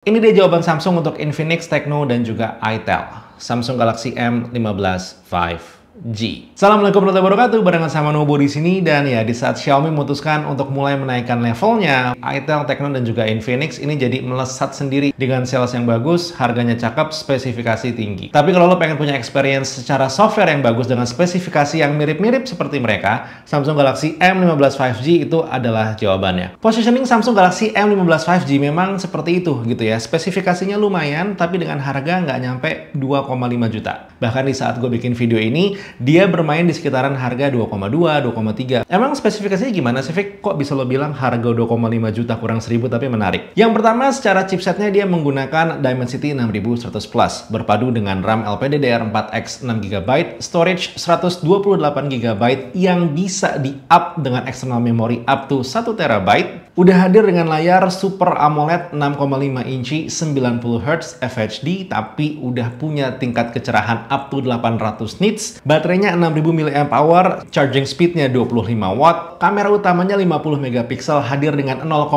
Ini dia jawaban Samsung untuk Infinix, Tecno, dan juga itel. Samsung Galaxy M15 5G. Assalamualaikum warahmatullahi wabarakatuh, barengan sama Nobo di sini. Dan ya, di saat Xiaomi memutuskan untuk mulai menaikkan levelnya, itel, Tecno, dan juga Infinix ini jadi melesat sendiri dengan sales yang bagus, harganya cakep, spesifikasi tinggi. Tapi kalau lo pengen punya experience secara software yang bagus dengan spesifikasi yang mirip-mirip seperti mereka, Samsung Galaxy M15 5G itu adalah jawabannya. Positioning Samsung Galaxy M15 5G memang seperti itu gitu ya. Spesifikasinya lumayan, tapi dengan harga nggak nyampe 2,5 juta. Bahkan di saat gue bikin video ini, dia bermain di sekitaran harga 2,2, 2,3. Emang spesifikasinya gimana sih, Vic? Kok bisa lo bilang harga 2,5 juta kurang 1000 tapi menarik? Yang pertama, secara chipsetnya dia menggunakan Dimensity 6100 Plus, berpadu dengan RAM LPDDR4X 6GB, storage 128GB yang bisa di-up dengan external memory up to 1TB. Udah hadir dengan layar Super AMOLED 6,5 inci 90Hz FHD, tapi udah punya tingkat kecerahan up to 800 nits, baterainya 6000 mAh, charging speednya 25 watt, kamera utamanya 50 megapiksel hadir dengan 0,5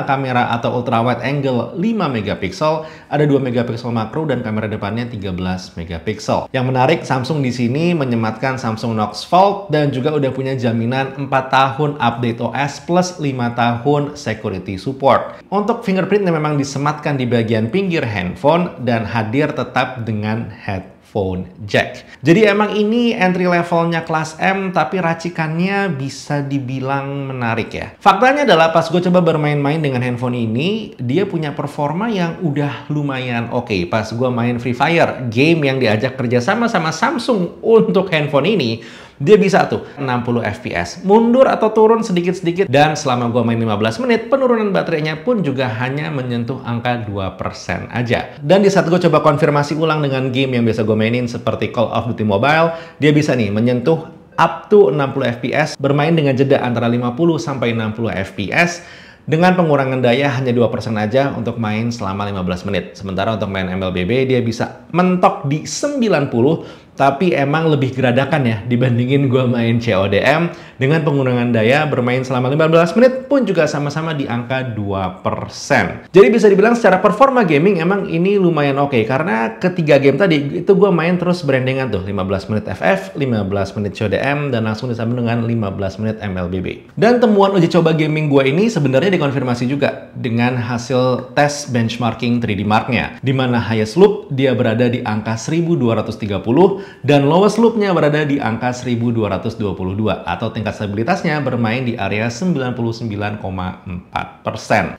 kamera atau ultra wide angle 5 megapiksel, ada 2 megapiksel makro dan kamera depannya 13 megapiksel. Yang menarik, Samsung di sini menyematkan Samsung Knox Vault dan juga udah punya jaminan 4 tahun update OS plus 5 tahun security support. Untuk fingerprint yang memang disematkan di bagian pinggir handphone dan hadir tetap dengan headphone jack. Jadi emang ini entry levelnya kelas M, tapi racikannya bisa dibilang menarik ya. Faktanya adalah pas gue coba bermain-main dengan handphone ini, dia punya performa yang udah lumayan oke. Pas gue main Free Fire, game yang diajak kerjasama sama Samsung untuk handphone ini, dia bisa tuh 60 fps, mundur atau turun sedikit-sedikit, dan selama gue main 15 menit, penurunan baterainya pun juga hanya menyentuh angka 2% aja. Dan di saat gue coba konfirmasi ulang dengan game yang biasa gue mainin seperti Call of Duty Mobile, dia bisa nih menyentuh up to 60 fps, bermain dengan jeda antara 50 sampai 60 fps, dengan pengurangan daya hanya 2% aja untuk main selama 15 menit. Sementara untuk main MLBB dia bisa mentok di 90, tapi emang lebih geradakan ya dibandingin gue main CODM. Dengan pengurangan daya bermain selama 15 menit pun juga sama-sama di angka 2%. Jadi bisa dibilang secara performa gaming emang ini lumayan oke, karena ketiga game tadi itu gue main terus berendengan tuh 15 menit FF, 15 menit CODM, dan langsung disambung dengan 15 menit MLBB. Dan temuan uji coba gaming gue ini sebenarnya dikonfirmasi juga dengan hasil tes benchmarking 3D Mark-nya, di mana highest loop dia berada di angka 1230 dan lowest loop-nya berada di angka 1222, atau tingkat stabilitasnya bermain di area 99,4%.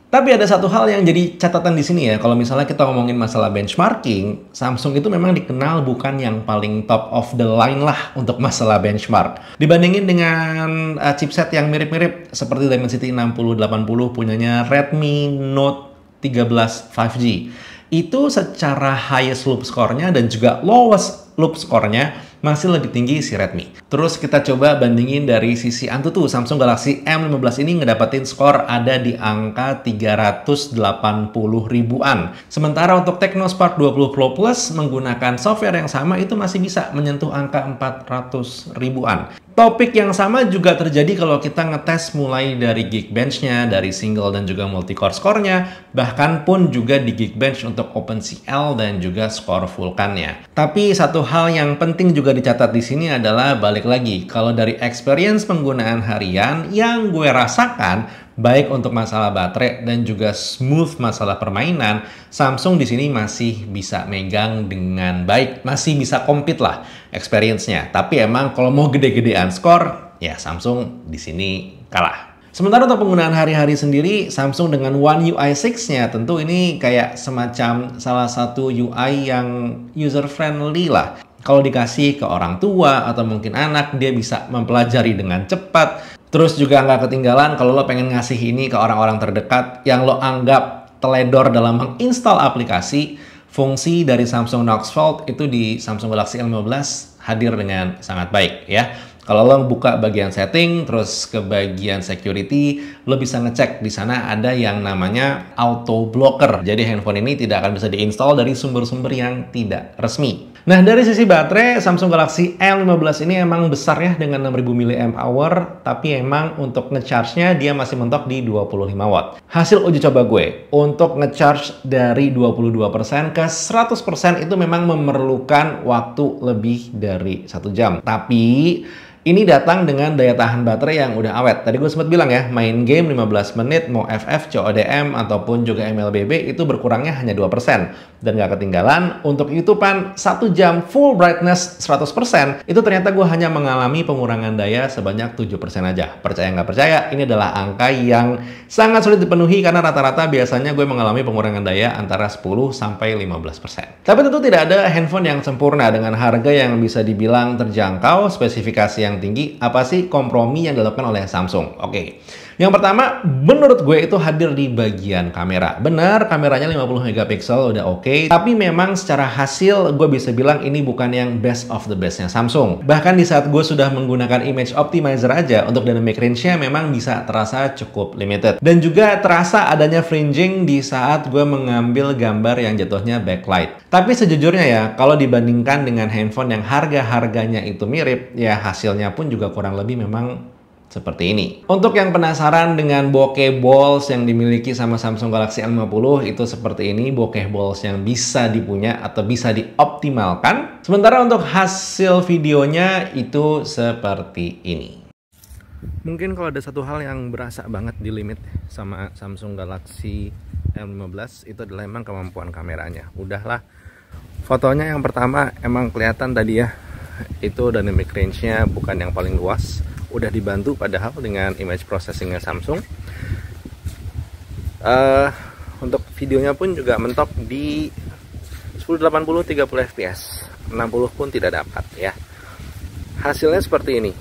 Tapi ada satu hal yang jadi catatan di sini ya, kalau misalnya kita ngomongin masalah benchmarking, Samsung itu memang dikenal bukan yang paling top of the line lah untuk masalah benchmark. Dibandingin dengan chipset yang mirip-mirip seperti Dimensity 6080 punyanya Redmi Note 13 5G. Itu secara highest loop score-nya dan juga lowest loop score-nya masih lebih tinggi si Redmi. Terus kita coba bandingin dari sisi Antutu, Samsung Galaxy M15 ini ngedapetin skor ada di angka 380 ribuan. Sementara untuk Tecno Spark 20 Pro Plus menggunakan software yang sama itu masih bisa menyentuh angka 400 ribuan. Topik yang sama juga terjadi kalau kita ngetes mulai dari Geekbench-nya, dari single dan juga multi-core score-nya, bahkan pun juga di Geekbench untuk OpenCL dan juga skor Vulkan-nya. Tapi satu hal yang penting juga dicatat di sini adalah balik lagi, kalau dari experience penggunaan harian yang gue rasakan, baik untuk masalah baterai dan juga smooth masalah permainan, Samsung di sini masih bisa megang dengan baik, masih bisa compete lah experience-nya. Tapi emang kalau mau gede-gedean skor, ya Samsung di sini kalah. Sementara untuk penggunaan hari-hari sendiri, Samsung dengan One UI 6-nya tentu ini kayak semacam salah satu UI yang user-friendly lah. Kalau dikasih ke orang tua atau mungkin anak, dia bisa mempelajari dengan cepat. Terus juga nggak ketinggalan kalau lo pengen ngasih ini ke orang-orang terdekat yang lo anggap teledor dalam menginstal aplikasi, fungsi dari Samsung Knox Vault itu di Samsung Galaxy M15 hadir dengan sangat baik ya. Kalau lo buka bagian setting, terus ke bagian security, lo bisa ngecek di sana ada yang namanya auto blocker. Jadi handphone ini tidak akan bisa diinstal dari sumber-sumber yang tidak resmi. Nah, dari sisi baterai, Samsung Galaxy M15 ini emang besar ya dengan 6000 mAh, tapi emang untuk ngecharge-nya dia masih mentok di 25 watt. Hasil uji coba gue, untuk ngecharge dari 22% ke 100% itu memang memerlukan waktu lebih dari 1 jam. Tapi ini datang dengan daya tahan baterai yang udah awet. Tadi gue sempat bilang ya, main game 15 menit, mau FF, CODM, ataupun juga MLBB, itu berkurangnya hanya 2%. Dan gak ketinggalan, untuk YouTubean 1 jam full brightness 100%, itu ternyata gue hanya mengalami pengurangan daya sebanyak 7% aja. Percaya nggak percaya, ini adalah angka yang sangat sulit dipenuhi karena rata-rata biasanya gue mengalami pengurangan daya antara 10-15%. Tapi tentu tidak ada handphone yang sempurna dengan harga yang bisa dibilang terjangkau, spesifikasi yang tinggi. Apa sih kompromi yang dilakukan oleh Samsung? Oke. Yang pertama, menurut gue itu hadir di bagian kamera. Benar, kameranya 50 megapiksel udah oke, tapi memang secara hasil gue bisa bilang ini bukan yang best of the bestnya Samsung. Bahkan di saat gue sudah menggunakan image optimizer aja, untuk dynamic range-nya memang bisa terasa cukup limited. Dan juga terasa adanya fringing di saat gue mengambil gambar yang jatuhnya backlight. Tapi sejujurnya ya, kalau dibandingkan dengan handphone yang harga-harganya itu mirip, ya hasilnya pun juga kurang lebih memang seperti ini. Untuk yang penasaran dengan bokeh balls yang dimiliki sama Samsung Galaxy M50, itu seperti ini bokeh balls yang bisa dipunya atau bisa dioptimalkan. Sementara untuk hasil videonya itu seperti ini. Mungkin kalau ada satu hal yang berasa banget di limit sama Samsung Galaxy M15, itu adalah emang kemampuan kameranya. Udahlah, fotonya yang pertama emang kelihatan tadi ya, itu dynamic range-nya bukan yang paling luas. Udah dibantu padahal dengan image processing-nya Samsung. Untuk videonya pun juga mentok di 1080 30 fps, 60 pun tidak dapat ya. Hasilnya seperti ini.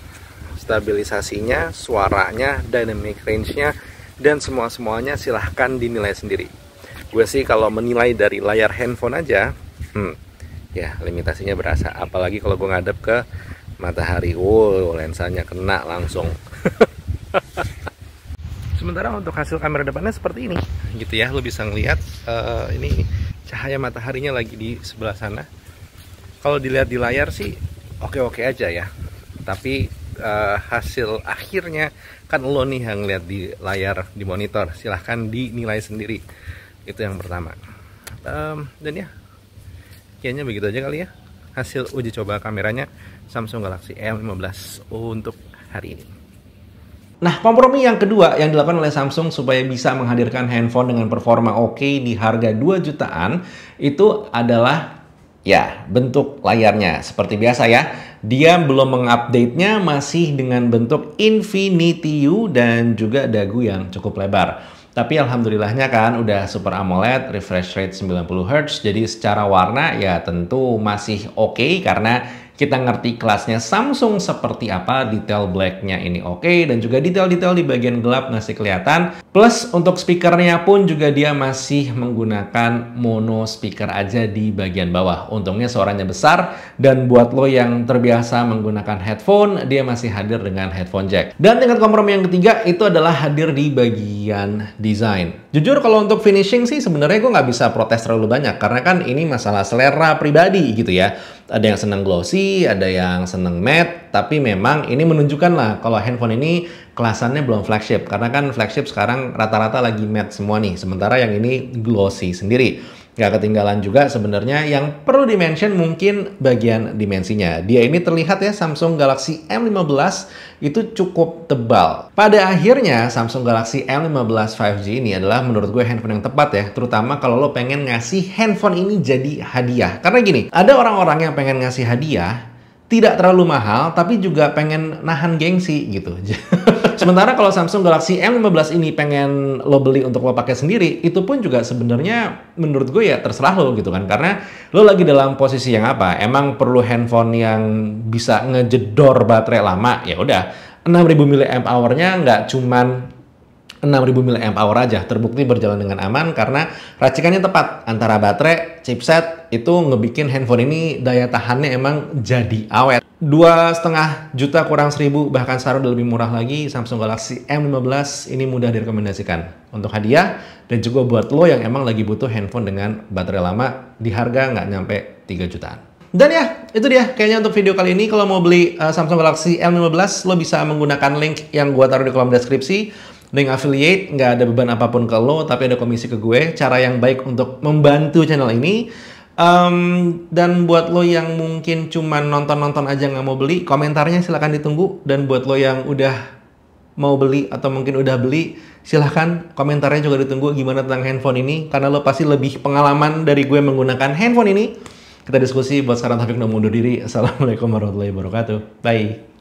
Stabilisasinya, suaranya, dynamic range-nya, dan semuanya silahkan dinilai sendiri. Gue sih kalau menilai dari layar handphone aja, ya limitasinya berasa. Apalagi kalau gue ngadep ke matahari, lensanya kena langsung. Sementara untuk hasil kamera depannya seperti ini, gitu ya. Lo bisa ngeliat ini cahaya mataharinya lagi di sebelah sana. Kalau dilihat di layar sih oke-oke aja ya. Tapi hasil akhirnya kan lo nih yang lihat di layar di monitor. Silahkan dinilai sendiri. Itu yang pertama. Dan ya, kayaknya begitu aja kali ya hasil uji coba kameranya Samsung Galaxy M15 untuk hari ini. Nah, kompromi yang kedua yang dilakukan oleh Samsung supaya bisa menghadirkan handphone dengan performa oke di harga 2 jutaan itu adalah ya bentuk layarnya. Seperti biasa ya, dia belum mengupdate-nya, masih dengan bentuk Infinity U dan juga dagu yang cukup lebar. Tapi alhamdulillahnya kan udah Super AMOLED, refresh rate 90 Hz, jadi secara warna ya tentu masih oke karena kita ngerti kelasnya Samsung seperti apa, detail blacknya ini oke, dan juga detail-detail di bagian gelap ngasih kelihatan. Plus untuk speakernya pun juga dia masih menggunakan mono speaker aja di bagian bawah. Untungnya suaranya besar, dan buat lo yang terbiasa menggunakan headphone, dia masih hadir dengan headphone jack. Dan tingkat kompromi yang ketiga itu adalah hadir di bagian desain. Jujur kalau untuk finishing sih sebenarnya gue nggak bisa protes terlalu banyak, karena kan ini masalah selera pribadi gitu ya. Ada yang seneng glossy, ada yang seneng matte, tapi memang ini menunjukkan lah kalau handphone ini kelasannya belum flagship, karena kan flagship sekarang rata-rata lagi matte semua nih, sementara yang ini glossy sendiri. Gak ketinggalan juga sebenarnya yang perlu dimention mungkin bagian dimensinya. Dia ini terlihat ya, Samsung Galaxy M15 itu cukup tebal. Pada akhirnya Samsung Galaxy M15 5G ini adalah menurut gue handphone yang tepat ya, terutama kalau lo pengen ngasih handphone ini jadi hadiah. Karena gini, ada orang-orang yang pengen ngasih hadiah tidak terlalu mahal, tapi juga pengen nahan gengsi gitu. Sementara kalau Samsung Galaxy M15 ini pengen lo beli untuk lo pakai sendiri, itu pun juga sebenarnya menurut gue ya terserah lo gitu kan. Karena lo lagi dalam posisi yang apa? Emang perlu handphone yang bisa ngejedor baterai lama? Ya udah, 6000 mAh-nya nggak cuman 6000 mAh aja, terbukti berjalan dengan aman karena racikannya tepat antara baterai, chipset, itu ngebikin handphone ini daya tahannya emang jadi awet. 2,5 juta kurang 1.000, bahkan sekarang udah lebih murah lagi, Samsung Galaxy M15 ini mudah direkomendasikan untuk hadiah dan juga buat lo yang emang lagi butuh handphone dengan baterai lama di harga nggak nyampe 3 jutaan. Dan ya, itu dia kayaknya untuk video kali ini. Kalau mau beli Samsung Galaxy M15, lo bisa menggunakan link yang gua taruh di kolom deskripsi. Link affiliate, nggak ada beban apapun ke lo, tapi ada komisi ke gue. Cara yang baik untuk membantu channel ini. Dan buat lo yang mungkin cuma nonton-nonton aja nggak mau beli, komentarnya silahkan ditunggu. Dan buat lo yang udah mau beli atau mungkin udah beli, silahkan komentarnya juga ditunggu gimana tentang handphone ini. Karena lo pasti lebih pengalaman dari gue menggunakan handphone ini. Kita diskusi. Buat sekarang Taufik udah mundur diri. Assalamualaikum warahmatullahi wabarakatuh. Bye.